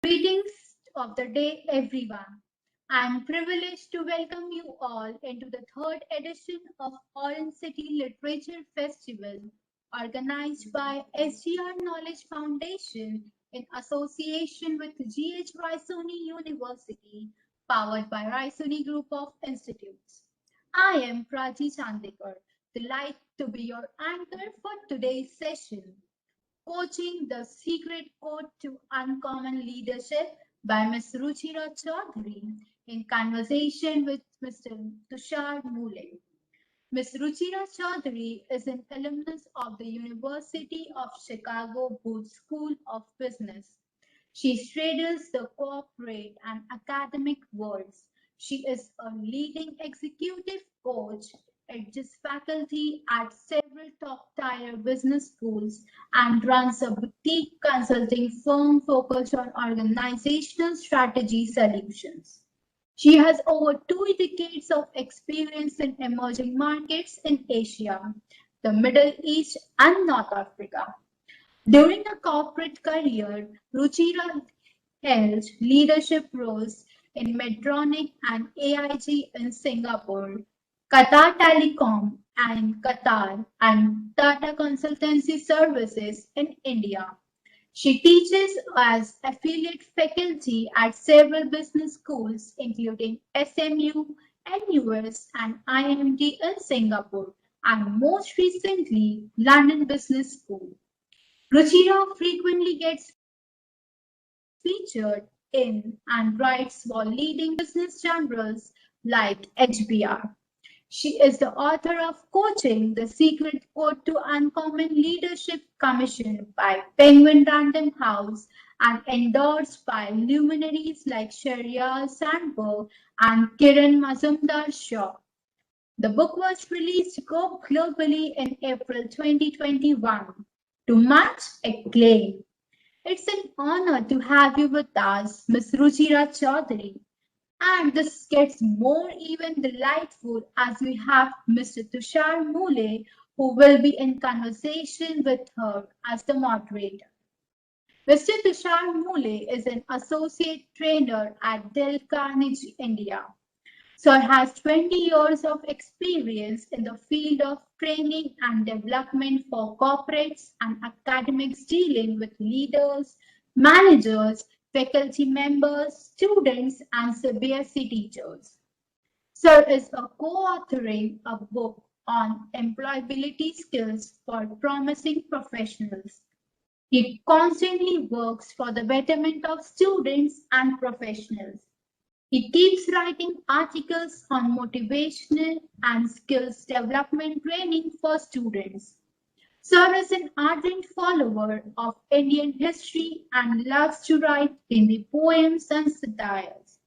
Greetings of the day, everyone. I'm privileged to welcome you all into the third edition of Orangecity Literature Festival, organized by SGR Knowledge Foundation in association with GH Raisoni University, powered by Raisoni Group of Institutes. I am Prachi Chandekar, delighted to be your anchor for today's session. Coaching the Secret Code to Uncommon Leadership by Ms. Ruchira Chaudhary in conversation with Mr. Tushar Mule. Ms. Ruchira Chaudhary is an alumnus of the University of Chicago Booth School of Business. She straddles the corporate and academic worlds. She is a leading executive coach, adjusts faculty at several top-tier business schools, and runs a boutique consulting firm focused on organizational strategy solutions. She has over 2 decades of experience in emerging markets in Asia, the Middle East, and North Africa. During her corporate career, Ruchira held leadership roles in Medtronic and AIG in Singapore, Qatar Telecom and Qatar, and Tata Consultancy Services in India. She teaches as affiliate faculty at several business schools, including SMU, NUS, and IMD in Singapore, and most recently, London Business School. Ruchira frequently gets featured in and writes for leading business journals like HBR. She is the author of Coaching the Secret Code to Uncommon Leadership commissioned by Penguin Random House and endorsed by luminaries like Sheryl Sandberg and Kiran Mazumdar-Shaw. The book was released globally in April 2021 to much acclaim. It's an honor to have you with us, Ms. Ruchira Chaudhary. And this gets more even delightful as we have Mr. Tushar Mule, who will be in conversation with her as the moderator. Mr. Tushar Mule is an associate trainer at Dell Carnegie, India. Sir has 20 years of experience in the field of training and development for corporates and academics dealing with leaders, managers, faculty members, students, and CBSE teachers. Sir is co-authoring a book on employability skills for promising professionals. He constantly works for the betterment of students and professionals. He keeps writing articles on motivational and skills development training for students. Sir is an ardent follower of Indian history and loves to write in the poems and satires.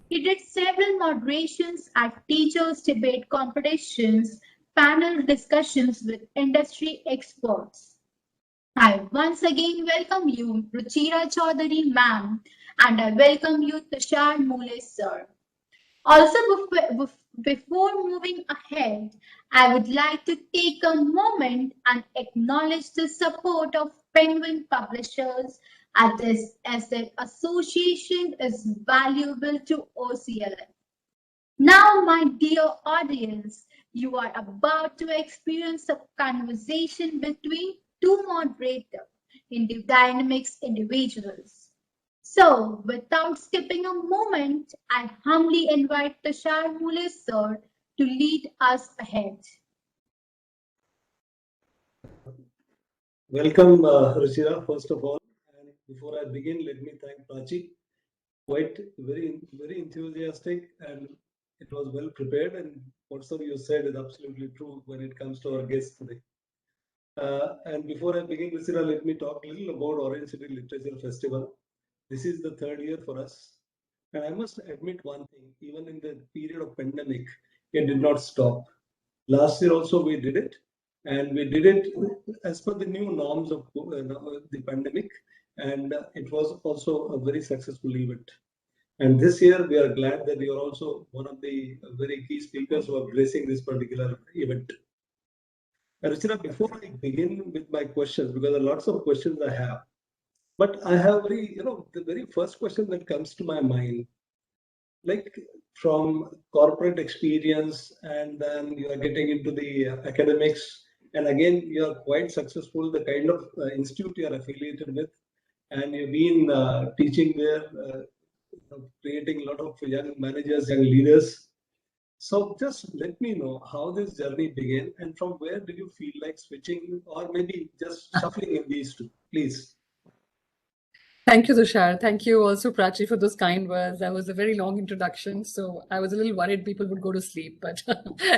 He did several moderations at teachers' debate competitions, panel discussions with industry experts. I once again welcome you, Ruchira Chaudhary ma'am, and I welcome you, Tushar Mule sir. Also, before moving ahead, I would like to take a moment and acknowledge the support of Penguin Publishers as their association is valuable to OCLF. Now, my dear audience, you are about to experience a conversation between two moderators, dynamics individuals. So, without skipping a moment, I humbly invite Tushar Mule sir to lead us ahead. Welcome, Ruchira, first of all. And before I begin, let me thank Prachi. Quite very enthusiastic, and it was well prepared. And whatsoever you said is absolutely true when it comes to our guests today. And before I begin, Ruchira, let me talk a little about Orangecity Literature Festival. This is the third year for us. And I must admit one thing, even in the period of pandemic, it did not stop. Last year also we did it, and we did it as per the new norms of the pandemic, and it was also a very successful event. And this year we are glad that you are also one of the very key speakers who are gracing this particular event. Ruchira, before I begin with my questions, because there are lots of questions I have, But I have the very first question that comes to my mind, like from corporate experience, and then you are getting into the academics, and again you are quite successful, the kind of institute you are affiliated with, and you've been teaching there, creating a lot of young managers, young leaders. So just let me know how this journey began, and from where did you feel like switching, or maybe just shuffling in these two, please. Thank you, Tushar. Thank you also, Prachi, for those kind words. That was a very long introduction, so I was a little worried people would go to sleep, but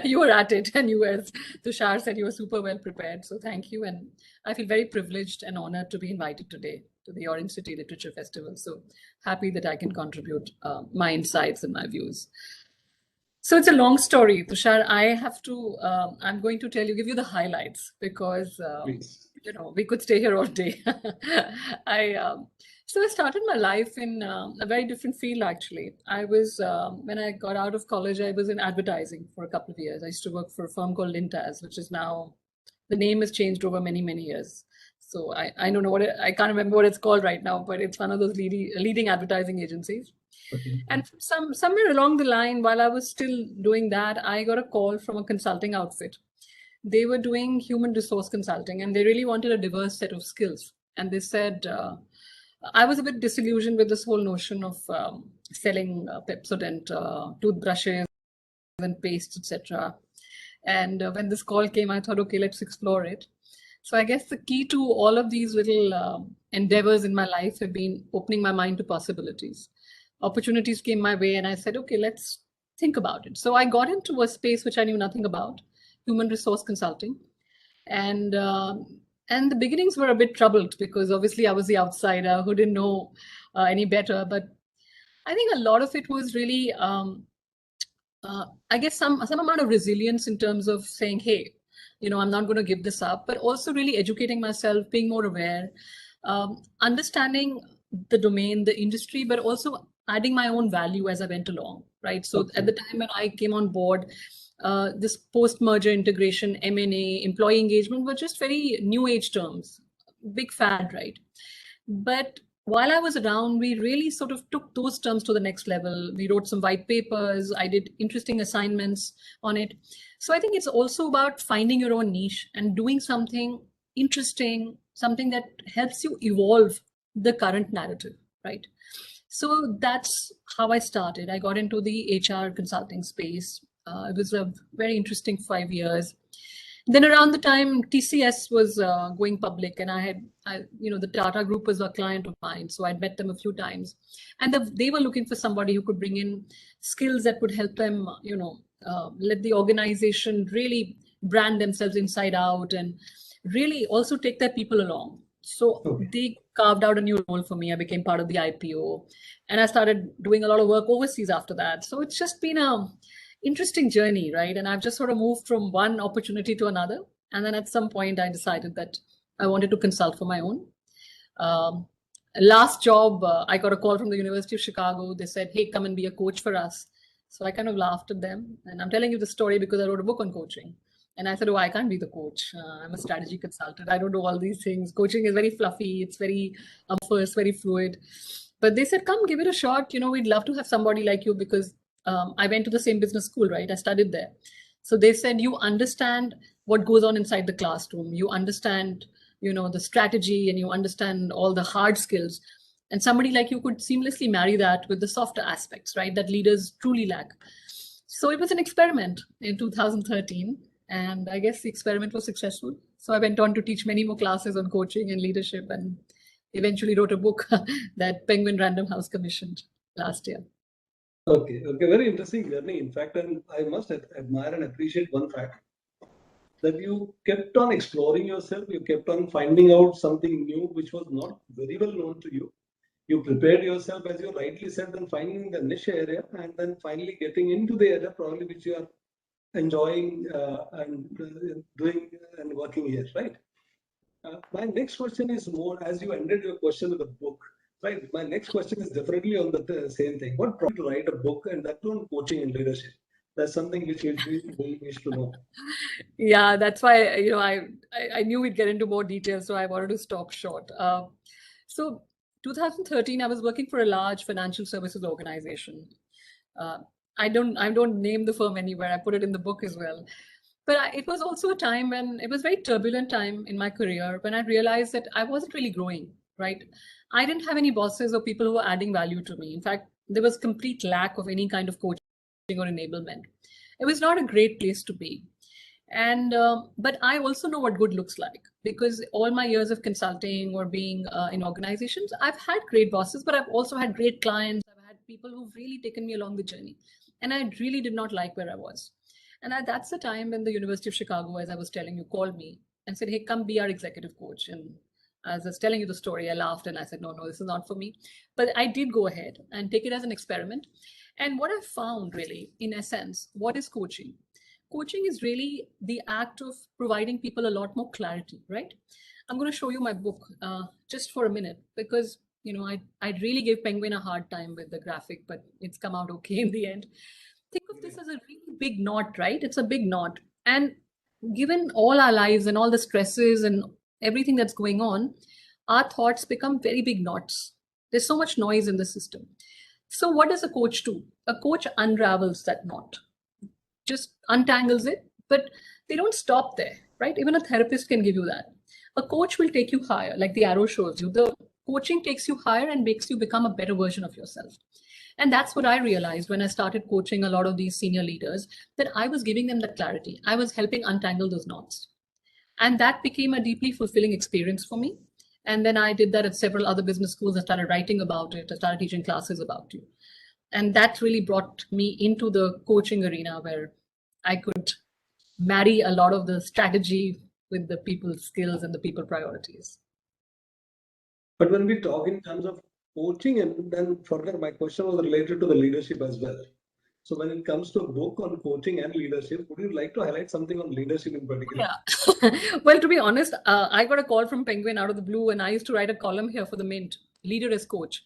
you were at it, and you, as Tushar said, you were super well prepared. So thank you, and I feel very privileged and honored to be invited today to the Orangecity Literature Festival. So happy that I can contribute my insights and my views. So it's a long story, Tushar. I'm going to give you the highlights because Please. we could stay here all day. So I started my life in a very different field, actually. When I got out of college, I was in advertising for a couple of years. I used to work for a firm called Lintaz, which is now, the name has changed over many, many years. So I don't know I can't remember what it's called right now, but it's one of those leading advertising agencies. Okay. And somewhere along the line, while I was still doing that, I got a call from a consulting outfit. They were doing human resource consulting, and they really wanted a diverse set of skills. And they said, I was a bit disillusioned with this whole notion of selling Pepsodent toothbrushes and pastes, etc. And when this call came, I thought, okay, let's explore it. So I guess the key to all of these little endeavors in my life have been opening my mind to possibilities. Opportunities came my way, and I said, okay, let's think about it. So I got into a space which I knew nothing about, human resource consulting. And the beginnings were a bit troubled because obviously I was the outsider who didn't know any better. But I think a lot of it was really, I guess, some amount of resilience in terms of saying, hey, I'm not going to give this up, but also really educating myself, being more aware, understanding the domain, the industry, but also adding my own value as I went along, right? So Okay. at the time when I came on board, this post-merger integration, M&A, employee engagement were just very new age terms, big fad, right? But while I was around, we really sort of took those terms to the next level. We wrote some white papers. I did interesting assignments on it. So I think it's also about finding your own niche and doing something interesting, something that helps you evolve the current narrative, right? So that's how I started. I got into the HR consulting space. It was a very interesting 5 years. Then around the time TCS was going public, and the Tata Group was a client of mine, so I'd met them a few times, and they were looking for somebody who could bring in skills that would help them, let the organization really brand themselves inside out and really also take their people along. So Okay. they carved out a new role for me. I became part of the IPO, and I started doing a lot of work overseas after that. So it's just been a interesting journey, right? And I've just sort of moved from one opportunity to another. And then at some point, I decided that I wanted to consult for my own. Last job, I got a call from the University of Chicago. They said, hey, come and be a coach for us. So I kind of laughed at them. And I'm telling you the story because I wrote a book on coaching. And I said, oh, I can't be the coach. I'm a strategy consultant. I don't know all these things. Coaching is very fluffy. It's very amorphous, very fluid. But they said, come, give it a shot. We'd love to have somebody like you because I went to the same business school, right? I studied there. So they said, you understand what goes on inside the classroom. You understand, the strategy, and you understand all the hard skills. And somebody like you could seamlessly marry that with the softer aspects, right? That leaders truly lack. So it was an experiment in 2013. And I guess the experiment was successful. So I went on to teach many more classes on coaching and leadership, and eventually wrote a book that Penguin Random House commissioned last year. Okay, very interesting journey. In fact, and I must admire and appreciate one fact, that you kept on exploring yourself, you kept on finding out something new which was not very well known to you. You prepared yourself, as you rightly said, then finding the niche area, and then finally getting into the area probably which you are enjoying and doing and working here, right? My next question is more, as you ended your question with a book, right? My next question is definitely on the same thing. What brought you to write a book, and that too on coaching and leadership? That's something which we wish to know. Yeah, that's why I knew we'd get into more details, so I wanted to stop short. So 2013, I was working for a large financial services organization. Uh, I don't name the firm anywhere. I put it in the book as well. But it was also a time when it was a very turbulent time in my career when I realized that I wasn't really growing, right? I didn't have any bosses or people who were adding value to me. In fact, there was complete lack of any kind of coaching or enablement. It was not a great place to be. And but I also know what good looks like, because all my years of consulting or being in organizations, I've had great bosses, but I've also had great clients. I've had people who've really taken me along the journey, and I really did not like where I was. And that's the time when the University of Chicago, as I was telling you, called me and said, "Hey, come be our executive coach." And as I was telling you the story, I laughed and I said, "No, no, this is not for me." But I did go ahead and take it as an experiment. And what I found really, in essence, what is coaching? Coaching is really the act of providing people a lot more clarity, right? I'm going to show you my book just for a minute, because I really gave Penguin a hard time with the graphic, but it's come out okay in the end. Think of this as a really big knot, right? It's a big knot. And given all our lives and all the stresses and everything that's going on, our thoughts become very big knots. There's so much noise in the system. So what does a coach do? A coach unravels that knot, just untangles it, but they don't stop there, right? Even a therapist can give you that. A coach will take you higher, like the arrow shows you. The coaching takes you higher and makes you become a better version of yourself. And that's what I realized when I started coaching a lot of these senior leaders, that I was giving them that clarity. I was helping untangle those knots. And that became a deeply fulfilling experience for me. And then I did that at several other business schools. I started writing about it. I started teaching classes about it. And that really brought me into the coaching arena, where I could marry a lot of the strategy with the people skills and the people priorities. But when we talk in terms of coaching, and then further, my question was related to the leadership as well. So when it comes to a book on coaching and leadership, would you like to highlight something on leadership in particular? Yeah. Well, to be honest, I got a call from Penguin out of the blue, and I used to write a column here for the Mint, Leader as Coach.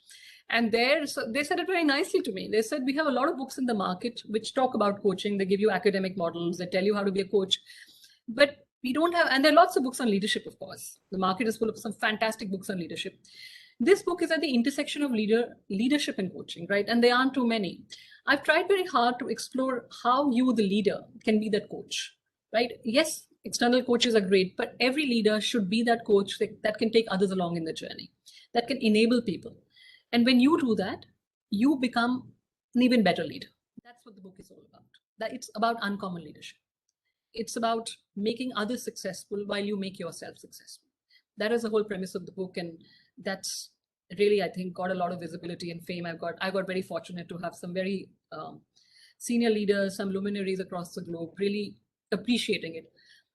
And so they said it very nicely to me. They said, we have a lot of books in the market which talk about coaching. They give you academic models. They tell you how to be a coach. But we don't have, and there are lots of books on leadership, of course. The market is full of some fantastic books on leadership. This book is at the intersection of leadership and coaching, right? And there aren't too many. I've tried very hard to explore how you, the leader, can be that coach, right? Yes, external coaches are great, but every leader should be that coach that can take others along in the journey, that can enable people. And when you do that, you become an even better leader. That's what the book is all about. That it's about uncommon leadership. It's about making others successful while you make yourself successful. That is the whole premise of the book, and that's really, I think, got a lot of visibility and fame. I got very fortunate to have some very senior leaders, some luminaries across the globe really appreciating it.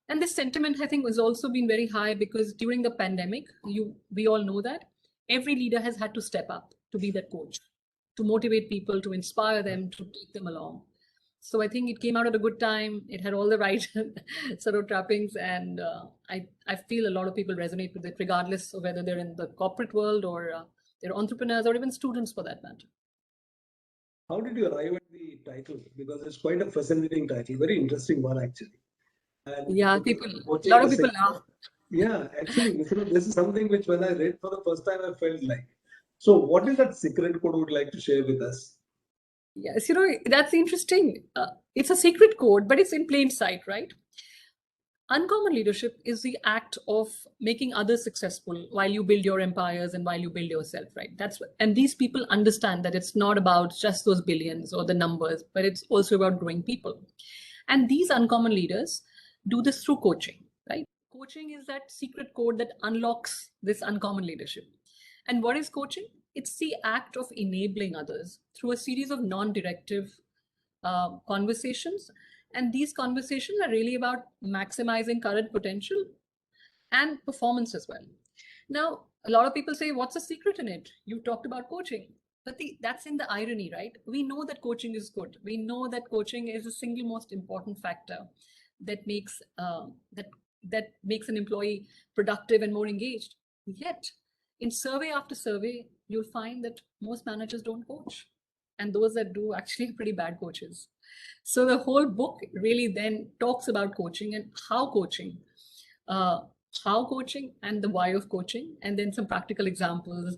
And this sentiment, I think, has also been very high because during the pandemic, we all know that every leader has had to step up to be that coach, to motivate people, to inspire them, to take them along. So I think it came out at a good time. It had all the right sort of trappings, and I feel a lot of people resonate with it, regardless of whether they're in the corporate world or they're entrepreneurs or even students for that matter. How did you arrive at the title? Because it's quite a fascinating title, very interesting one actually. And yeah, a lot of people laugh. Yeah, actually, this is something which when I read for the first time, I felt like. So what is that secret code you would like to share with us? Yes, that's interesting. It's a secret code, but it's in plain sight, right? Uncommon leadership is the act of making others successful while you build your empires and while you build yourself, right? And these people understand that it's not about just those billions or the numbers, but it's also about growing people. And these uncommon leaders do this through coaching, right? Coaching is that secret code that unlocks this uncommon leadership. And what is coaching? It's the act of enabling others through a series of non-directive conversations. And these conversations are really about maximizing current potential and performance as well. Now, a lot of people say, what's the secret in it? You talked about coaching. But that's in the irony, right? We know that coaching is good. We know that coaching is the single most important factor that makes that makes an employee productive and more engaged. Yet, in survey after survey, you'll find that most managers don't coach. And those that do actually are pretty bad coaches. So the whole book really then talks about coaching and how coaching how coaching and the why of coaching, and then some practical examples,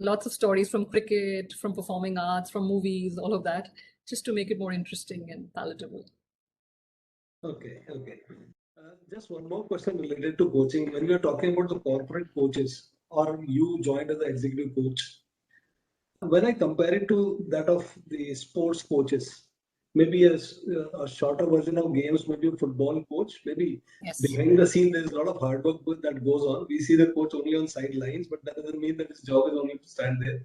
lots of stories from cricket, from performing arts, from movies, all of that, just to make it more interesting and palatable. Okay. Just one more question related to coaching. When we are talking about the corporate coaches, or you joined as an executive coach, when I compare it to that of the sports coaches, maybe a shorter version of games, maybe a football coach, maybe Yes. behind the scene, there's a lot of hard work that goes on. We see the coach only on sidelines, but that doesn't mean that his job is only to stand there.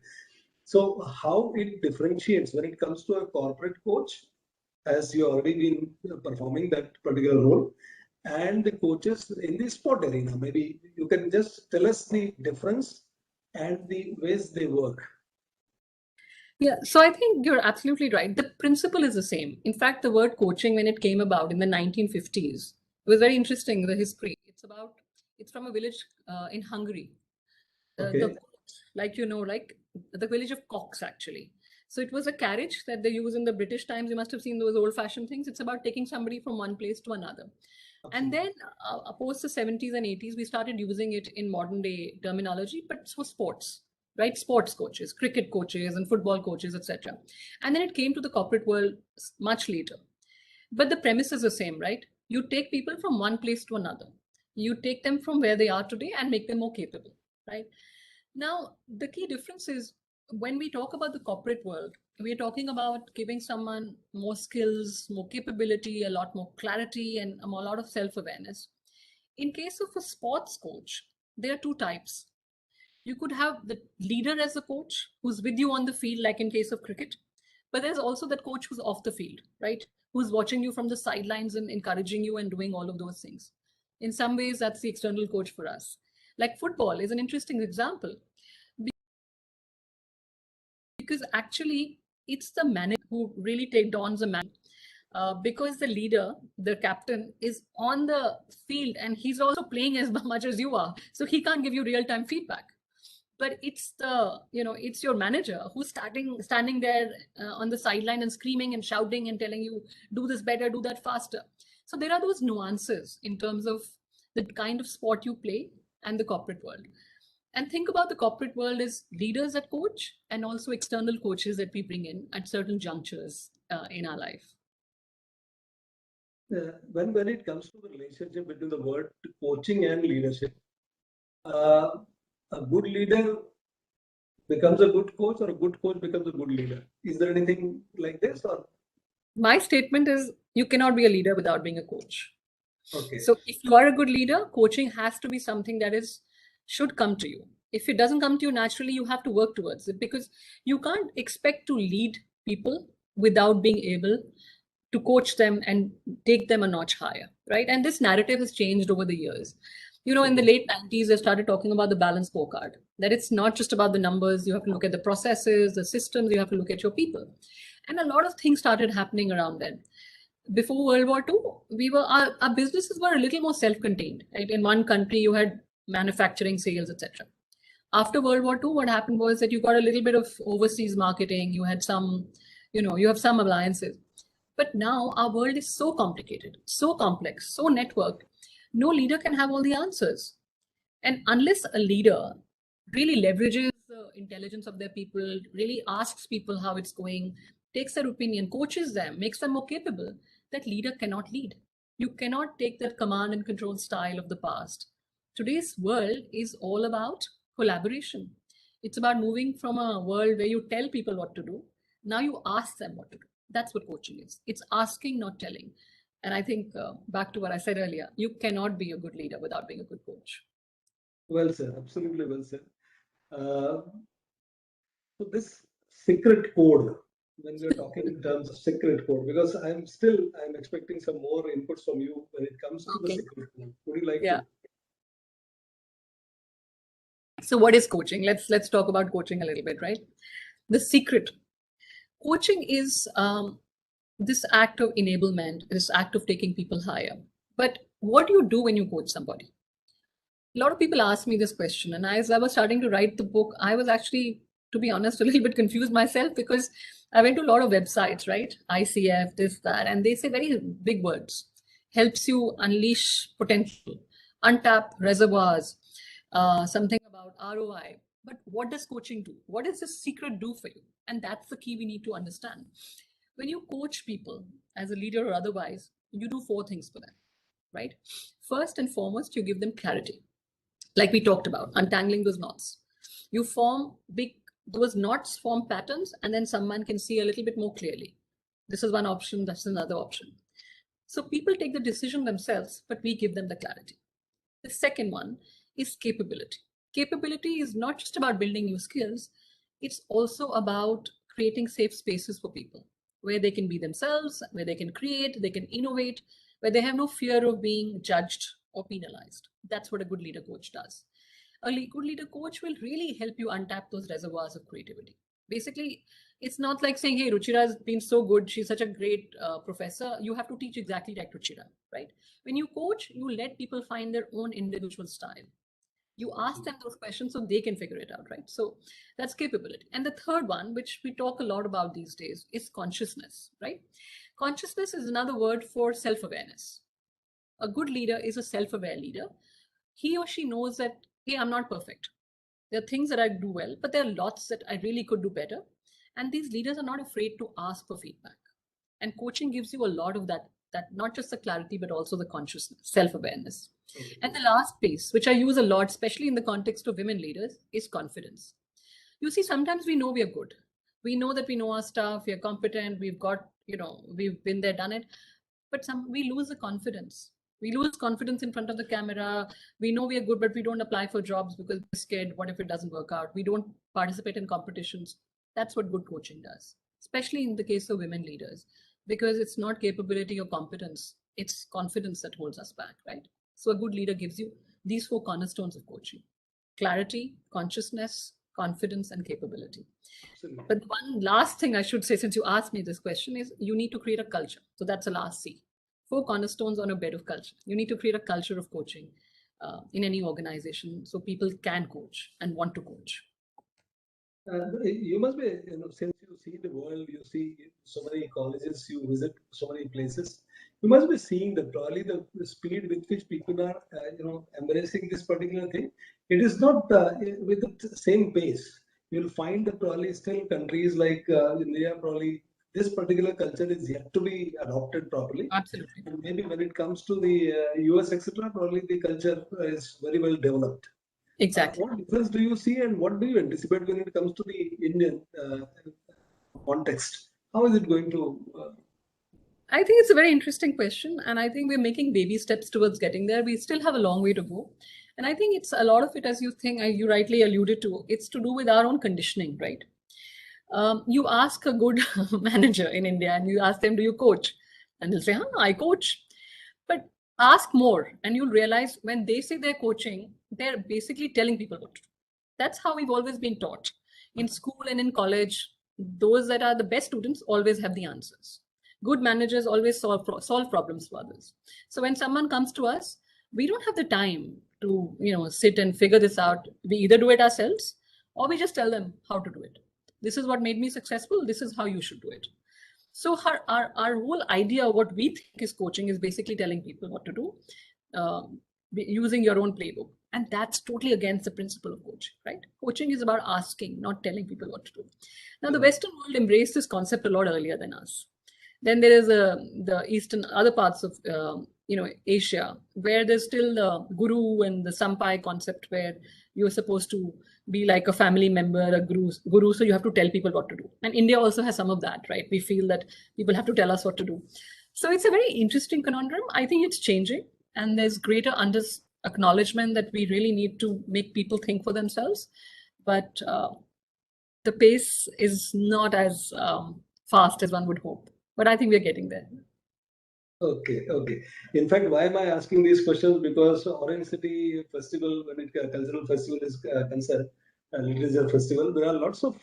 So how it differentiates when it comes to a corporate coach, as you already been performing that particular role, and the coaches in the sport arena? Maybe you can just tell us the difference and the ways they work. Yeah, so I think you're absolutely right. The principle is the same. In fact, the word coaching, when it came about in the 1950s, it was very interesting, the history. It's from a village in Hungary. Okay. Like the village of Cox, actually. So it was a carriage that they use in the British times. You must have seen those old-fashioned things. It's about taking somebody from one place to another. And then post the 70s and 80s, we started using it in modern day terminology, but for sports, right? Sports coaches, cricket coaches, and football coaches, etc. And then it came to the corporate world much later. But the premise is the same, right? You take people from one place to another. You take them from where they are today and make them more capable, right? Now, the key difference is when we talk about the corporate world, we're talking about giving someone more skills, more capability, a lot more clarity, and a lot of self-awareness. In case of a sports coach, there are two types. You could have the leader as a coach who's with you on the field, like in case of cricket, but there's also that coach who's off the field, right? Who's watching you from the sidelines and encouraging you and doing all of those things. In some ways, that's the external coach for us. Like football is an interesting example because actually it's the manager who really takes on the man. Because the leader, the captain, is on the field and he's also playing as much as you are, so he can't give you real-time feedback. But it's your manager who's standing there on the sideline and screaming and shouting and telling you, do this better, do that faster. So there are those nuances in terms of the kind of sport you play and the corporate world. And think about the corporate world as leaders that coach and also external coaches that we bring in at certain junctures in our life. When it comes to the relationship between the word coaching and leadership, a good leader becomes a good coach, or a good coach becomes a good leader? Is there anything like this? Or my statement is you cannot be a leader without being a coach. okay. So if you are a good leader, coaching has to be something that should come to you. If it doesn't come to you naturally, you have to work towards it, because you can't expect to lead people without being able to coach them and take them a notch higher, right? And this narrative has changed over the years. In the late 90s, they started talking about the Balance Scorecard, that it's not just about the numbers. You have to look at the processes, the systems, you have to look at your people. And a lot of things started happening around then. Before World War II, our businesses were a little more self-contained, right? In one country, you had manufacturing, sales, etc. After World War II, what happened was that you got a little bit of overseas marketing. You had you have some alliances. But now our world is so complicated, so complex, so networked. No leader can have all the answers. And unless a leader really leverages the intelligence of their people, really asks people how it's going, takes their opinion, coaches them, makes them more capable, that leader cannot lead. You cannot take that command and control style of the past. Today's world is all about collaboration. It's about moving from a world where you tell people what to do. Now you ask them what to do. That's what coaching is. It's asking, not telling. And I think back to what I said earlier, you cannot be a good leader without being a good coach. Well said, absolutely well said. So this secret code, when we're talking in terms of secret code, because I'm expecting some more inputs from you when it comes to the secret code. Would you like to? So what is coaching? Let's talk about coaching a little bit, right? The secret. Coaching is this act of enablement, this act of taking people higher. But what do you do when you coach somebody? A lot of people ask me this question, and as I was starting to write the book, I was actually, to be honest, a little bit confused myself, because I went to a lot of websites, right? ICF, this, that, and they say very big words. Helps you unleash potential, untapped reservoirs, something about ROI. But what does coaching do? What does the secret do for you? And that's the key we need to understand. When you coach people as a leader or otherwise, you do 4 things for them, right? First and foremost, you give them clarity. Like we talked about, untangling those knots. You form those knots form patterns, and then someone can see a little bit more clearly. This is one option, that's another option. So people take the decision themselves, but we give them the clarity. The second one is capability. Capability is not just about building new skills, it's also about creating safe spaces for people where they can be themselves, where they can create, they can innovate, where they have no fear of being judged or penalized. That's what a good leader coach does. A good leader coach will really help you untap those reservoirs of creativity. Basically, it's not like saying, hey, Ruchira has been so good, she's such a great professor, you have to teach exactly like Ruchira, right? When you coach, you let people find their own individual style. You ask them those questions so they can figure it out, right? So that's capability. And the third one, which we talk a lot about these days, is consciousness, right? Consciousness is another word for self-awareness. A good leader is a self-aware leader. He or she knows that, hey, I'm not perfect. There are things that I do well, but there are lots that I really could do better. And these leaders are not afraid to ask for feedback. And coaching gives you a lot of that not just the clarity, but also the consciousness, self-awareness. And the last piece, which I use a lot, especially in the context of women leaders, is confidence. You see, sometimes we know we are good. We know that we know our stuff, we are competent, we've got, we've been there, done it. But we lose the confidence. We lose confidence in front of the camera. We know we are good, but we don't apply for jobs because we're scared. What if it doesn't work out? We don't participate in competitions. That's what good coaching does, especially in the case of women leaders, because it's not capability or competence. It's confidence that holds us back, right? So a good leader gives you these 4 cornerstones of coaching: clarity, consciousness, confidence, and capability. Absolutely. But one last thing I should say, since you asked me this question, is you need to create a culture. So that's the last C. 4 cornerstones on a bed of culture. You need to create a culture of coaching in any organization so people can coach and want to coach. You must be, since you see the world, you see so many colleges, you visit so many places, you must be seeing that probably the speed with which people are, embracing this particular thing. It is not with the same pace. You'll find that probably still countries like India, probably this particular culture is yet to be adopted properly. Absolutely. And maybe when it comes to the US, etc., probably the culture is very well developed. Exactly. What difference do you see, and what do you anticipate when it comes to the Indian context? How is it going to? I think it's a very interesting question, and I think we're making baby steps towards getting there. We still have a long way to go, and I think it's a lot of it, as you rightly alluded to, it's to do with our own conditioning, right? You ask a good manager in India, and you ask them, "Do you coach?" And they'll say, "I coach." But ask more, and you'll realize when they say they're coaching, they're basically telling people what to do. That's how we've always been taught. In school and in college, those that are the best students always have the answers. Good managers always solve problems for others. So when someone comes to us, we don't have the time to sit and figure this out. We either do it ourselves or we just tell them how to do it. This is what made me successful. This is how you should do it. So our whole idea of what we think is coaching is basically telling people what to do, using your own playbook. And that's totally against the principle of coaching, right? Coaching is about asking, not telling people what to do. Now, the Western world embraced this concept a lot earlier than us. Then there is the Eastern, other parts of Asia, where there's still the guru and the sampai concept, where you're supposed to be like a family member, a guru, so you have to tell people what to do. And India also has some of that, right? We feel that people have to tell us what to do. So it's a very interesting conundrum. I think it's changing, and there's greater acknowledgement that we really need to make people think for themselves. But the pace is not as fast as one would hope. But I think we're getting there. Okay. In fact, why am I asking these questions? Because Orangecity festival, when it cultural festival is concerned, literature festival, there are lots of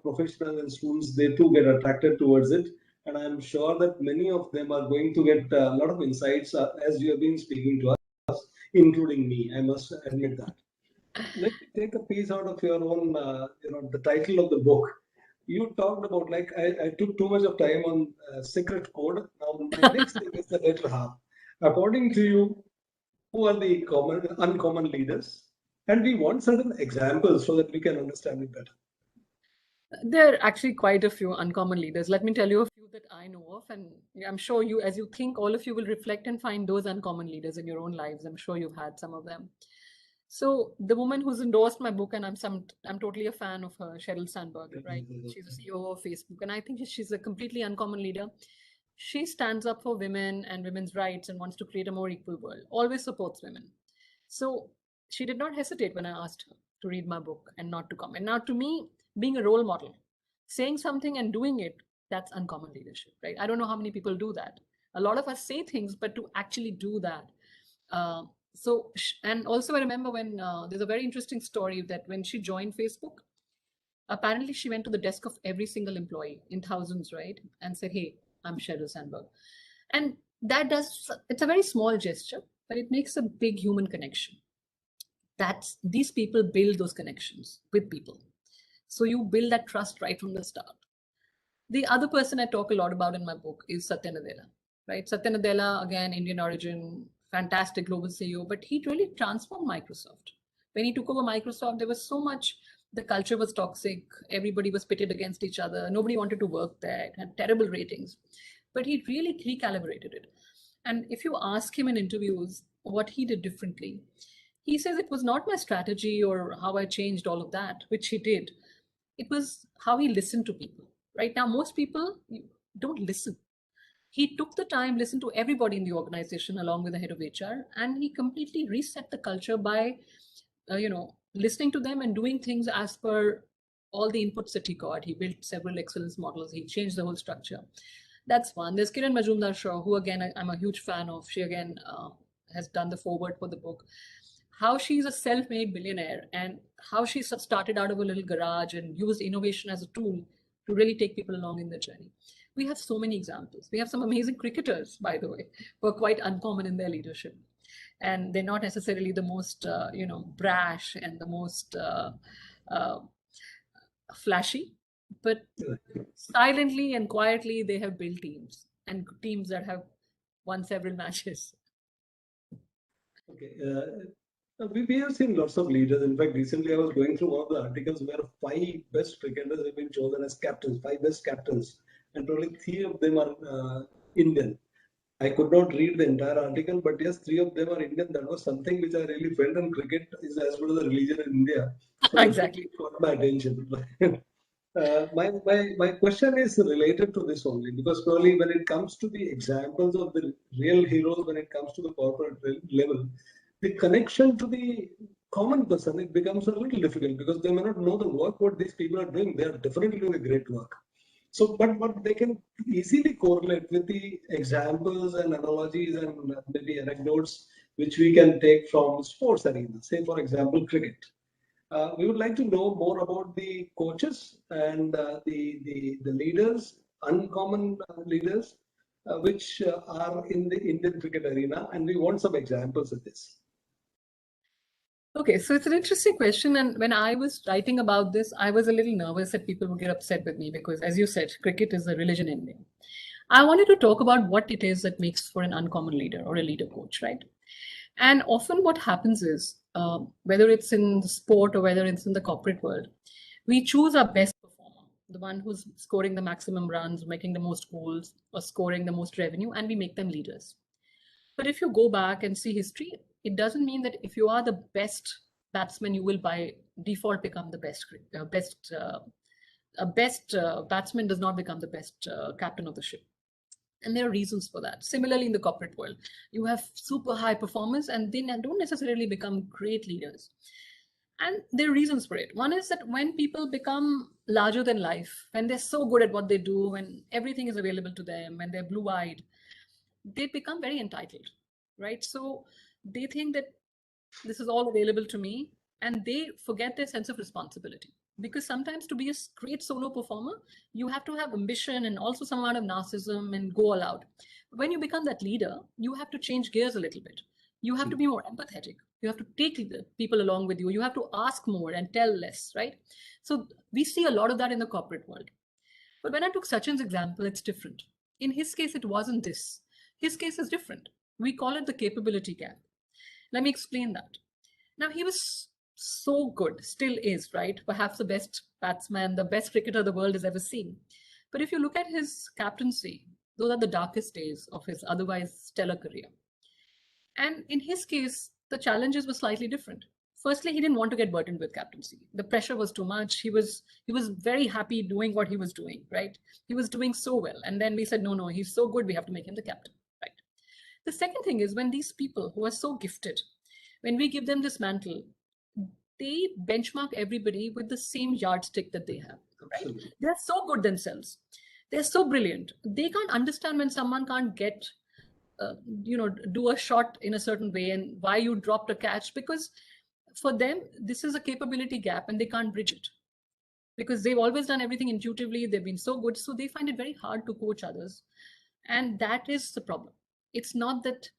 professionals and students. They too get attracted towards it, and I'm sure that many of them are going to get a lot of insights as you have been speaking to us, including me. I must admit that. Let me take a piece out of your own, the title of the book. You talked about, like, I took too much of time on secret code. Now, my next thing is the letter half. According to you, who are the uncommon leaders, and we want certain examples so that we can understand it better. There are actually quite a few uncommon leaders. Let me tell you a few that I know of, and I'm sure you, as you think, all of you will reflect and find those uncommon leaders in your own lives. I'm sure you've had some of them. So the woman who's endorsed my book, and I'm totally a fan of her, Sheryl Sandberg, right? She's a CEO of Facebook, and I think she's a completely uncommon leader. She stands up for women and women's rights and wants to create a more equal world, always supports women. So she did not hesitate when I asked her to read my book and not to comment. Now, to me, being a role model, saying something and doing it, that's uncommon leadership, right? I don't know how many people do that. A lot of us say things, but to actually do that. And also I remember when there's a very interesting story that when she joined Facebook, apparently she went to the desk of every single employee in thousands, right? And said, hey, I'm Sheryl Sandberg. And it's a very small gesture, but it makes a big human connection. These people build those connections with people. So you build that trust right from the start. The other person I talk a lot about in my book is Satya Nadella, right? Satya Nadella, again, Indian origin, fantastic global CEO, but he really transformed Microsoft. When he took over Microsoft, there was so much, the culture was toxic, everybody was pitted against each other, nobody wanted to work there, it had terrible ratings. But he really recalibrated it. And if you ask him in interviews what he did differently, he says it was not my strategy or how I changed all of that, which he did. It was how he listened to people. Right now, most people don't listen. He took the time, listened to everybody in the organization along with the head of HR, and he completely reset the culture by, listening to them and doing things as per all the inputs that he got. He built several excellence models. He changed the whole structure. That's one. There's Kiran Mazumdar-Shaw, who again I'm a huge fan of. She again has done the foreword for the book. How she's a self-made billionaire and how she started out of a little garage and used innovation as a tool to really take people along in their journey. We have so many examples. We have some amazing cricketers, by the way, who are quite uncommon in their leadership. And they're not necessarily the most, brash and the most flashy, but silently and quietly, they have built teams and teams that have won several matches. Okay. We have seen lots of leaders. In fact, recently I was going through one of the articles where 5 best cricketers have been chosen as captains, 5 best captains, and probably 3 of them are Indian. I could not read the entire article, but yes, 3 of them are Indian. That was something which I really felt, and cricket is as good as a religion in India. So Exactly. Got my attention. My question is related to this only, because probably when it comes to the examples of the real heroes, when it comes to the corporate level, the connection to the common person, it becomes a little difficult because they may not know the work what these people are doing. They are definitely doing a great work. So, but they can easily correlate with the examples and analogies and maybe anecdotes which we can take from sports arena. Say, for example, cricket. We would like to know more about the coaches and the leaders, uncommon leaders, which are in the Indian cricket arena, and we want some examples of this. Okay, so it's an interesting question. And when I was writing about this, I was a little nervous that people would get upset with me because, as you said, cricket is a religion in India. I wanted to talk about what it is that makes for an uncommon leader or a leader coach, right? And often what happens is, whether it's in the sport or whether it's in the corporate world, we choose our best performer, the one who's scoring the maximum runs, making the most goals, or scoring the most revenue, and we make them leaders. But if you go back and see history, it doesn't mean that if you are the best batsman, you will by default become the best. Best batsman does not become the best captain of the ship. And there are reasons for that. Similarly, in the corporate world, you have super high performers and they don't necessarily become great leaders. And there are reasons for it. One is that when people become larger than life, when they're so good at what they do, when everything is available to them, when they're blue-eyed, they become very entitled, right? So they think that this is all available to me, and they forget their sense of responsibility. Because sometimes to be a great solo performer, you have to have ambition and also some amount of narcissism and go all out. When you become that leader, you have to change gears a little bit. You have to be more empathetic. You have to take the people along with you. You have to ask more and tell less, right? So we see a lot of that in the corporate world. But when I took Sachin's example, it's different. In his case, it wasn't this. His case is different. We call it the capability gap. Let me explain that. Now, he was so good, still is, right? Perhaps the best batsman, the best cricketer the world has ever seen. But if you look at his captaincy, those are the darkest days of his otherwise stellar career. And in his case, the challenges were slightly different. Firstly, he didn't want to get burdened with captaincy. The pressure was too much. He was very happy doing what he was doing, right? He was doing so well. And then we said, no, he's so good, we have to make him the captain, right? The second thing is when these people who are so gifted, when we give them this mantle, they benchmark everybody with the same yardstick that they have, right? Absolutely. They're so good themselves. They're so brilliant. They can't understand when someone can't get do a shot in a certain way and why you dropped a catch, because for them this is a capability gap and they can't bridge it because they've always done everything intuitively. They've been so good, so they find it very hard to coach others, and that is the problem. It's not that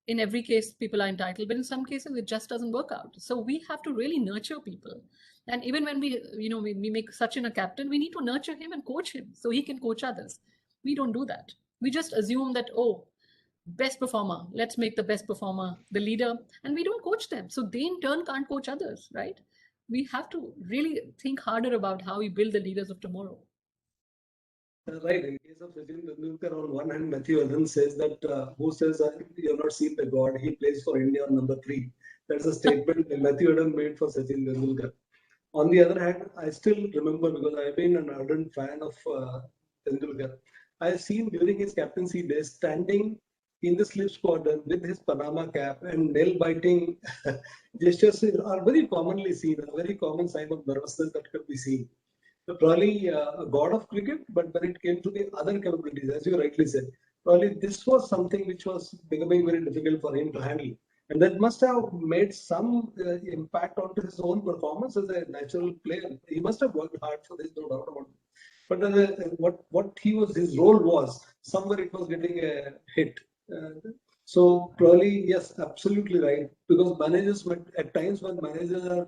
in every case people are entitled, but in some cases it just doesn't work out. So we have to really nurture people, and even when we make Sachin a captain, we need to nurture him and coach him so he can coach others. We don't do that. We just assume that, oh, best performer, let's make the best performer the leader, and we don't coach them, so they in turn can't coach others, right? We have to really think harder about how we build the leaders of tomorrow. Right. In case of Sachin Tendulkar, on one hand, Matthew Evans says that who says you have not seen the God? He plays for India on number 3. That's a statement that Matthew Evans made for Sachin Tendulkar. On the other hand, I still remember, because I've been an ardent fan of Tendulkar. I've seen during his captaincy days standing in the slip squadron with his Panama cap and nail-biting gestures are very commonly seen, a very common sign of nervousness that could be seen. So probably a god of cricket, but when it came to the other capabilities, as you rightly said, probably this was something which was becoming very difficult for him to handle. And that must have made some impact onto his own performance as a natural player. He must have worked hard for this, no doubt about it. But what his role was, somewhere it was getting a hit. So probably, yes, absolutely right. Because managers, at times when managers are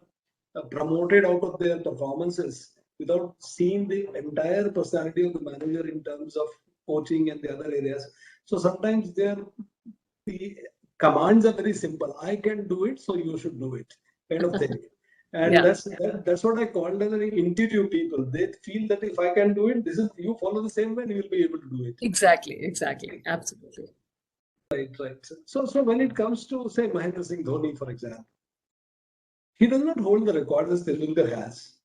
promoted out of their performances without seeing the entire personality of the manager in terms of coaching and the other areas. So sometimes the commands are very simple. I can do it, so you should do it, kind of thing. And Yeah. that's what I call as an intuitive people. They feel that if I can do it, this is you follow the same way, and you will be able to do it. Exactly, absolutely. Right. So when it comes to, say, Mahendra Singh Dhoni, for example, he does not hold the record as Tendulkar has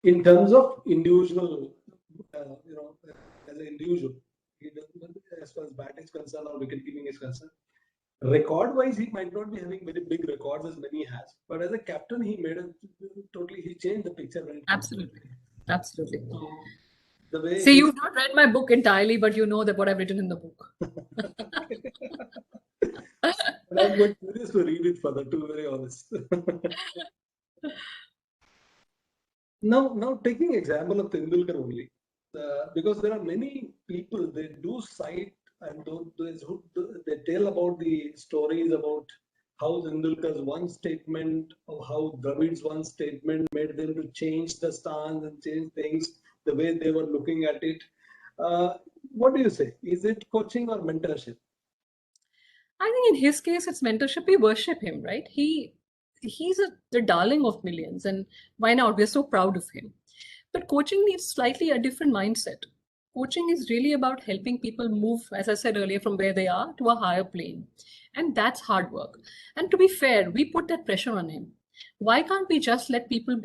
in terms of individual, as an individual. He doesn't, as far as batting is concerned or wicket keeping is concerned. Record-wise, he might not be having very big records as many has, but as a captain, he changed the picture when it comes to it. Absolutely. So, the way See, you've not read my book entirely, but you know that what I've written in the book. And I'm quite curious to read it further, to be very honest. Now taking example of Tendulkar only, because there are many people, they do cite and they tell about the stories about how Tendulkar's one statement or how Dravid's one statement made them to change the stance and change things the way they were looking at it. What do you say? Is it coaching or mentorship? I think in his case, it's mentorship. We worship him, right? He's the darling of millions, and why not? We're so proud of him. But coaching needs slightly a different mindset. Coaching is really about helping people move, as I said earlier, from where they are to a higher plane. And that's hard work. And to be fair, we put that pressure on him. Why can't we just let people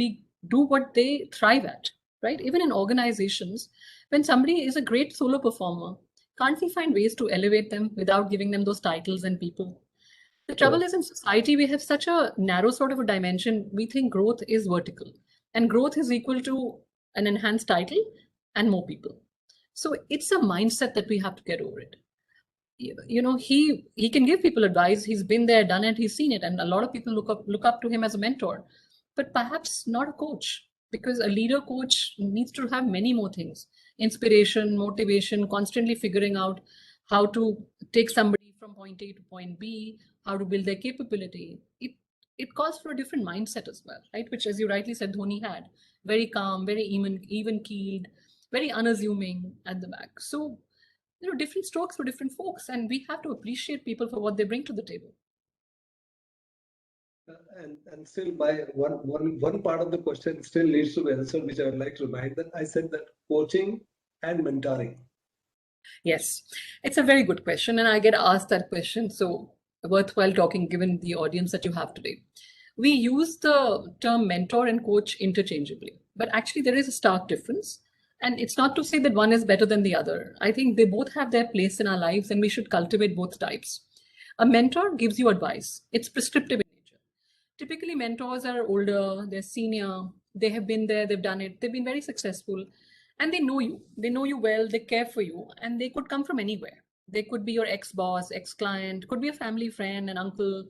do what they thrive at, right? Even in organizations, when somebody is a great solo performer, can't we find ways to elevate them without giving them those titles and people? The trouble is, in society, we have such a narrow sort of a dimension. We think growth is vertical, and growth is equal to an enhanced title and more people. So it's a mindset that we have to get over it. He can give people advice. He's been there, done it, he's seen it, and a lot of people look up to him as a mentor, but perhaps not a coach, because a leader coach needs to have many more things: inspiration, motivation, constantly figuring out how to take somebody from point A to point B, how to build their capability. It calls for a different mindset as well, right? Which, as you rightly said, Dhoni had. Very calm, very even keeled, very unassuming at the back. So, different strokes for different folks, and we have to appreciate people for what they bring to the table. And still, my one part of the question still needs to be answered, which I would like to remind that I said that coaching and mentoring. Yes, it's a very good question, and I get asked that question, so worthwhile talking given the audience that you have today. We use the term mentor and coach interchangeably, but actually there is a stark difference. And it's not to say that one is better than the other. I think they both have their place in our lives, and we should cultivate both types. A mentor gives you advice, it's prescriptive in nature. Typically, mentors are older, they're senior, they have been there, they've done it, they've been very successful, and they know you. They know you well, they care for you, and they could come from anywhere. They could be your ex boss, ex client, could be a family friend, an uncle,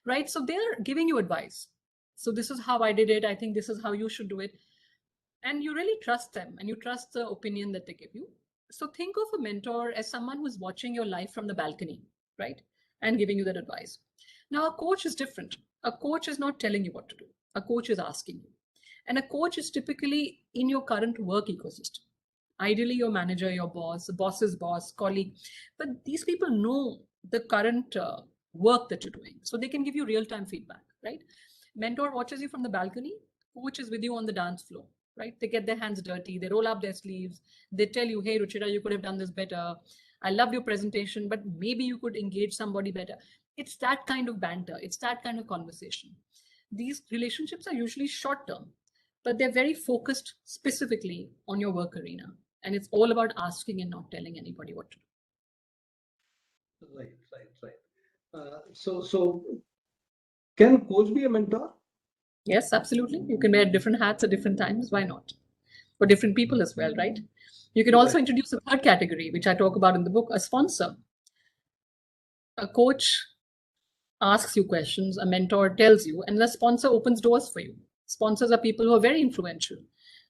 right? So they're giving you advice. So, this is how I did it. I think this is how you should do it. And you really trust them and you trust the opinion that they give you. So, think of a mentor as someone who's watching your life from the balcony, right? And giving you that advice. Now, a coach is different. A coach is not telling you what to do, a coach is asking you. And a coach is typically in your current work ecosystem. Ideally, your manager, your boss, the boss's boss, colleague. But these people know the current work that you're doing. So they can give you real time feedback, right? Mentor watches you from the balcony, coach is with you on the dance floor, right? They get their hands dirty, they roll up their sleeves, they tell you, hey, Ruchira, you could have done this better. I loved your presentation, but maybe you could engage somebody better. It's that kind of banter, it's that kind of conversation. These relationships are usually short term, but they're very focused specifically on your work arena. And it's all about asking and not telling anybody what to do. Right. So can coach be a mentor? Yes, absolutely. You can wear different hats at different times. Why not? For different people as well, right? You can also introduce a third category, which I talk about in the book, a sponsor. A coach asks you questions, a mentor tells you, and the sponsor opens doors for you. Sponsors are people who are very influential,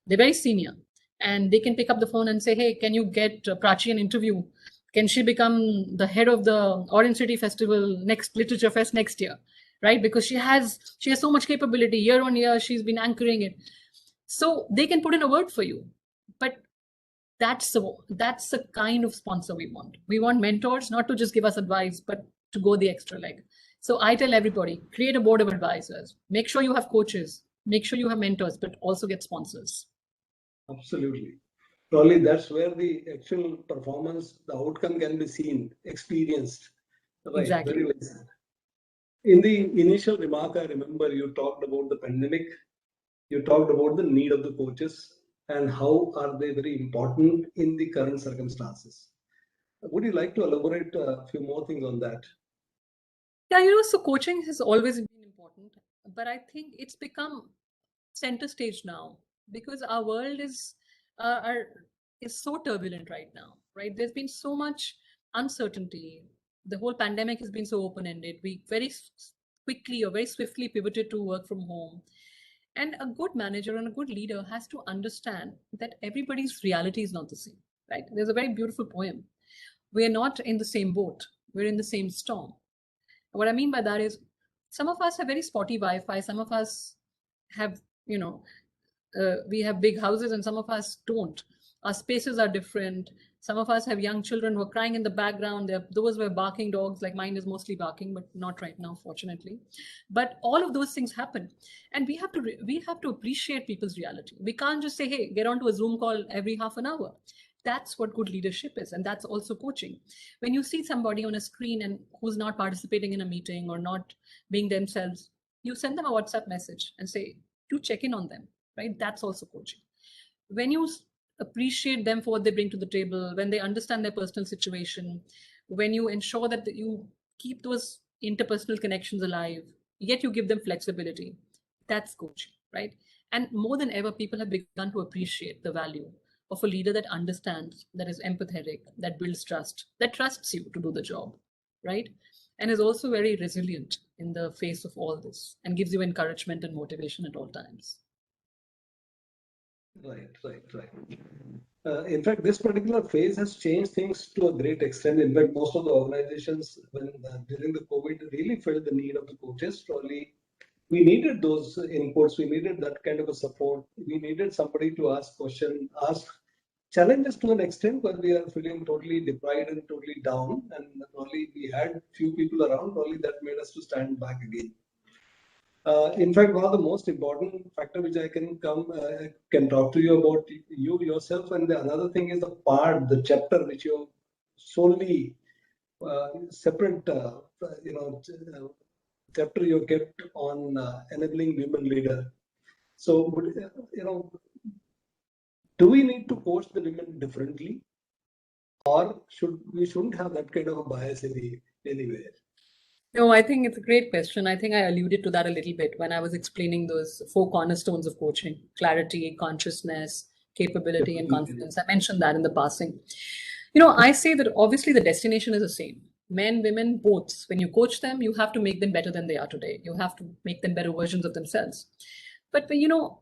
they're very senior, and they can pick up the phone and say, hey, can you get Prachi an interview? Can she become the head of the Orangecity Festival next Literature Fest next year? Right? Because she has so much capability. Year on year, she's been anchoring it. So they can put in a word for you. But that's the kind of sponsor we want. We want mentors not to just give us advice, but to go the extra leg. So I tell everybody, create a board of advisors. Make sure you have coaches. Make sure you have mentors, but also get sponsors. Absolutely. Probably that's where the actual performance, the outcome can be seen, experienced. Right. Exactly. Very well said. In the initial remark, I remember you talked about the pandemic. You talked about the need of the coaches and how are they very important in the current circumstances. Would you like to elaborate a few more things on that? Yeah, so coaching has always been important, but I think it's become center stage now because our world is so turbulent right now, right? There's been so much uncertainty. The whole pandemic has been so open-ended. We very quickly or very swiftly pivoted to work from home. And a good manager and a good leader has to understand that everybody's reality is not the same, right? There's a very beautiful poem. We're not in the same boat. We're in the same storm. What I mean by that is some of us have very spotty Wi-Fi. Some of us have, we have big houses and some of us don't. Our spaces are different. Some of us have young children who are crying in the background. Those were barking dogs, like mine is mostly barking, but not right now, fortunately. But all of those things happen. And we have to appreciate people's reality. We can't just say, hey, get onto a Zoom call every half an hour. That's what good leadership is. And that's also coaching. When you see somebody on a screen and who's not participating in a meeting or not being themselves, you send them a WhatsApp message and say, do check in on them, right? That's also coaching. When you appreciate them for what they bring to the table, when they understand their personal situation, when you ensure that you keep those interpersonal connections alive, yet you give them flexibility, that's coaching, right? And more than ever, people have begun to appreciate the value of a leader that understands, that is empathetic, that builds trust, that trusts you to do the job, right? And is also very resilient in the face of all this and gives you encouragement and motivation at all times. Right. In fact, this particular phase has changed things to a great extent. In fact, most of the organizations, during the COVID, really felt the need of the coaches. Probably, we needed those inputs. We needed that kind of a support. We needed somebody to ask questions, ask challenges to an extent where we are feeling totally deprived and totally down. And probably we had few people around. Probably that made us to stand back again. In fact, one of the most important factor which I can talk to you about you yourself, and another thing is the chapter which you solely separate, chapter you kept on enabling women leader. So, do we need to coach the women differently, or shouldn't have that kind of a bias anywhere? No, I think it's a great question. I think I alluded to that a little bit when I was explaining those 4 cornerstones of coaching: clarity, consciousness, capability, and confidence. I mentioned that in the passing. I say that obviously the destination is the same. Men, women, both. When you coach them, you have to make them better than they are today. You have to make them better versions of themselves. But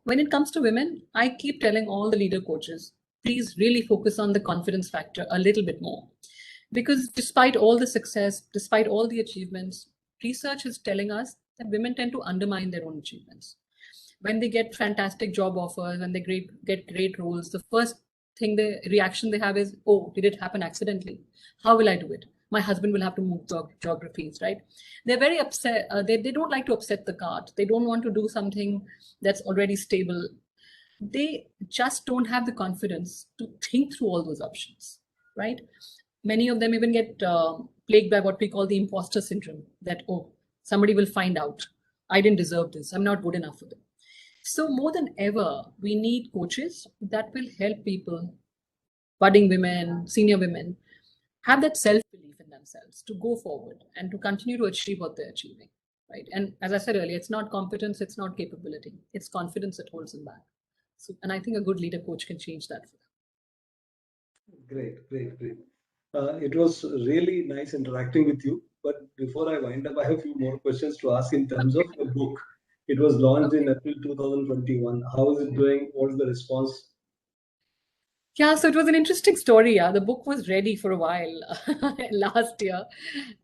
when it comes to women, I keep telling all the leader coaches, please really focus on the confidence factor a little bit more. Because despite all the success, despite all the achievements, research is telling us that women tend to undermine their own achievements. When they get fantastic job offers, when they get great roles, the first reaction they have is, oh, did it happen accidentally? How will I do it? My husband will have to move geographies, right? They're very upset. They don't like to upset the cart. They don't want to do something that's already stable. They just don't have the confidence to think through all those options, right? Many of them even get plagued by what we call the imposter syndrome, that, oh, somebody will find out. I didn't deserve this. I'm not good enough for them. So more than ever, we need coaches that will help people, budding women, senior women, have that self-belief in themselves to go forward and to continue to achieve what they're achieving, right? And as I said earlier, it's not competence, it's not capability, it's confidence that holds them back. So, and I think a good leader coach can change that for them. Great. It was really nice interacting with you. But before I wind up, I have a few more questions to ask in terms of the book. It was launched in April 2021. How is it doing? What is the response? Yeah, so it was an interesting story. Yeah, the book was ready for a while last year,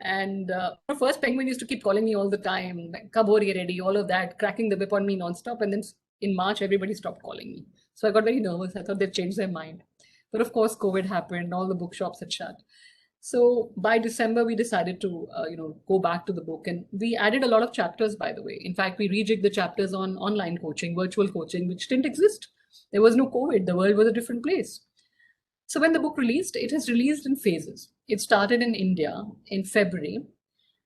and first Penguin used to keep calling me all the time, like, "Kab ho rahi hai ready?" All of that, cracking the whip on me nonstop. And then in March, everybody stopped calling me, so I got very nervous. I thought they've changed their mind, but of course, COVID happened. All the bookshops had shut. So by December, we decided to go back to the book, and we added a lot of chapters. By the way, in fact, we rejigged the chapters on online coaching, virtual coaching, which didn't exist. There was no COVID. The world was a different place. So when the book released, it has released in phases. It started in India in February,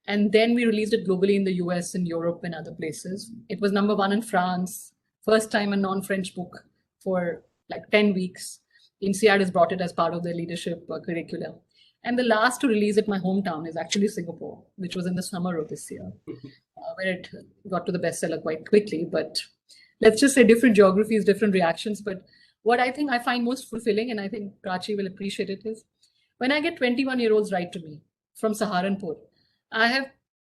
and then we released it globally in the US and Europe and other places. It was #1 in France, first time a non-French book for like 10 weeks. INSEAD has brought it as part of their leadership curricula. And the last to release at my hometown is actually Singapore, which was in the summer of this year, where it got to the bestseller quite quickly. But let's just say different geographies, different reactions. But what I think I find most fulfilling, and I think Prachi will appreciate it, is when I get 21-year-olds write to me from Saharanpur. I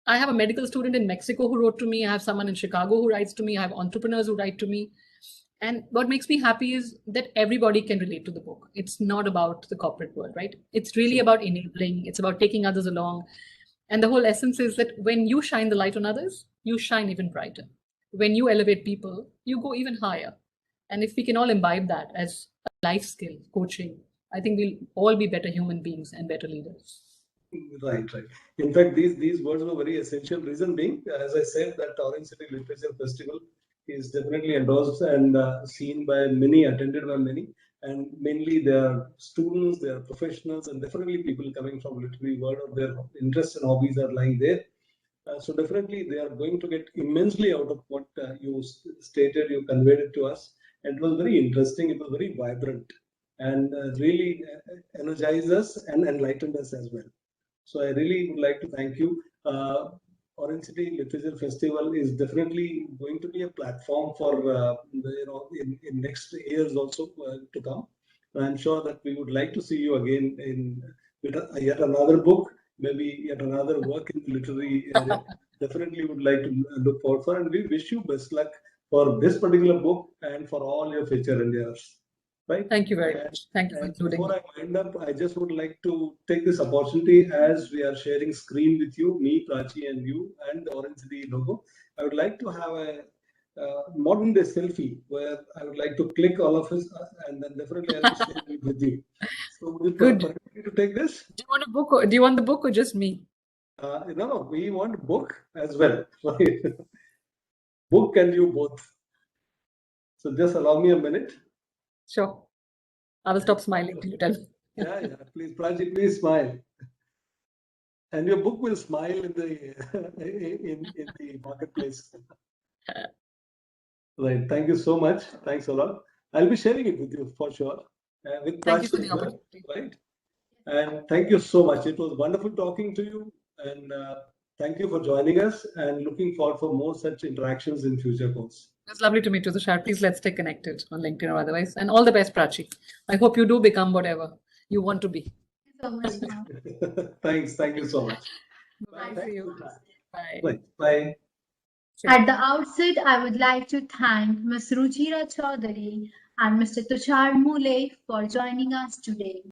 have a medical student in Mexico who wrote to me. I have someone in Chicago who writes to me. I have entrepreneurs who write to me. And what makes me happy is that everybody can relate to the book. It's not about the corporate world, right? It's really about enabling. It's about taking others along. And the whole essence is that when you shine the light on others, you shine even brighter. When you elevate people, you go even higher. And if we can all imbibe that as a life skill, coaching, I think we'll all be better human beings and better leaders. Right. In fact, these words were very essential. Reason being, as I said, that Orangecity Literature Festival is definitely endorsed and seen by many, attended by many, and mainly they are students, they are professionals, and definitely people coming from literary world, or their interests and hobbies are lying there. So definitely they are going to get immensely out of what you stated, you conveyed it to us. And it was very interesting, it was very vibrant, and really energized us and enlightened us as well. So I really would like to thank you. Orangecity Literature Festival is definitely going to be a platform for in next years also to come. I'm sure that we would like to see you again in with yet another book, maybe yet another work in the literary area. Definitely would like to look forward for, and we wish you best luck for this particular book and for all your future endeavors. Right? Thank you very much. Thank you for including me. Before I wind up, I just would like to take this opportunity, as we are sharing screen with you, me, Prachi, and you, and the Orangecity logo. I would like to have a modern day selfie where I would like to click all of us, and then definitely I'll share it with you. So would you permit me to take this? Do you want a book? Or, do you want the book or just me? No, we want book as well. Right? book and you both. So just allow me a minute. Sure. I will stop smiling till you tell me. Yeah. Please, Prachi, please smile. And your book will smile in the in the marketplace. Right. Thank you so much. Thanks a lot. I'll be sharing it with you for sure. With Thank you for Prachi the as well, opportunity. right? And thank you so much. It was wonderful talking to you. And thank you for joining us. And looking forward for more such interactions in future calls. It's lovely to meet you, Tushar. Please let's stay connected on LinkedIn or otherwise. And all the best, Prachi. I hope you do become whatever you want to be. Thank you so much, ma'am. Thanks. Thank you so much. Bye. Thanks See you. for that. Bye. Right. Bye. At the outset, I would like to thank Ms. Ruchira Chaudhary and Mr. Tushar Mule for joining us today.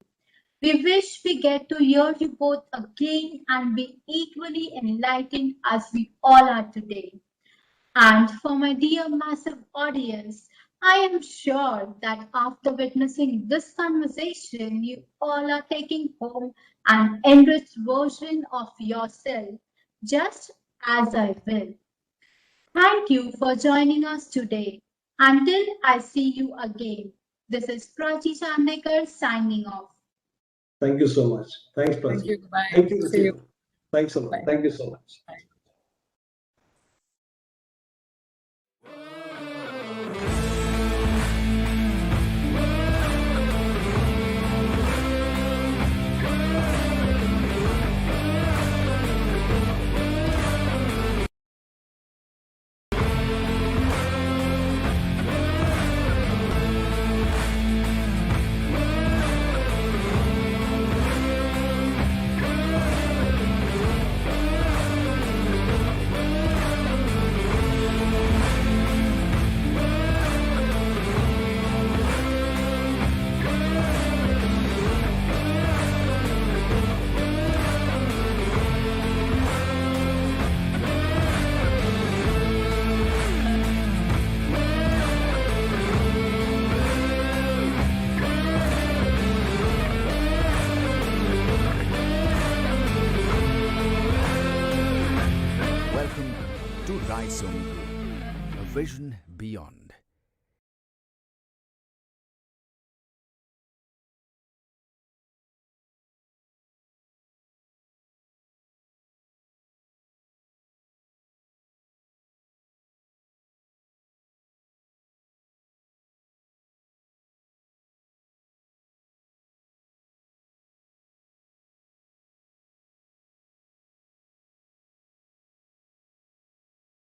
We wish we get to hear you both again and be equally enlightened as we all are today. And for my dear massive audience, I am sure that after witnessing this conversation, you all are taking home an enriched version of yourself, just as I will. Thank you for joining us today. Until I see you again, this is Prachi Chandekar signing off. Thank you so much. Thanks, Prachi. Thank you. Bye. Thank you, See Ruchira. you. Thanks a lot. Bye. Thank you so much. Bye. Welcome to Raisoni Group, a vision beyond.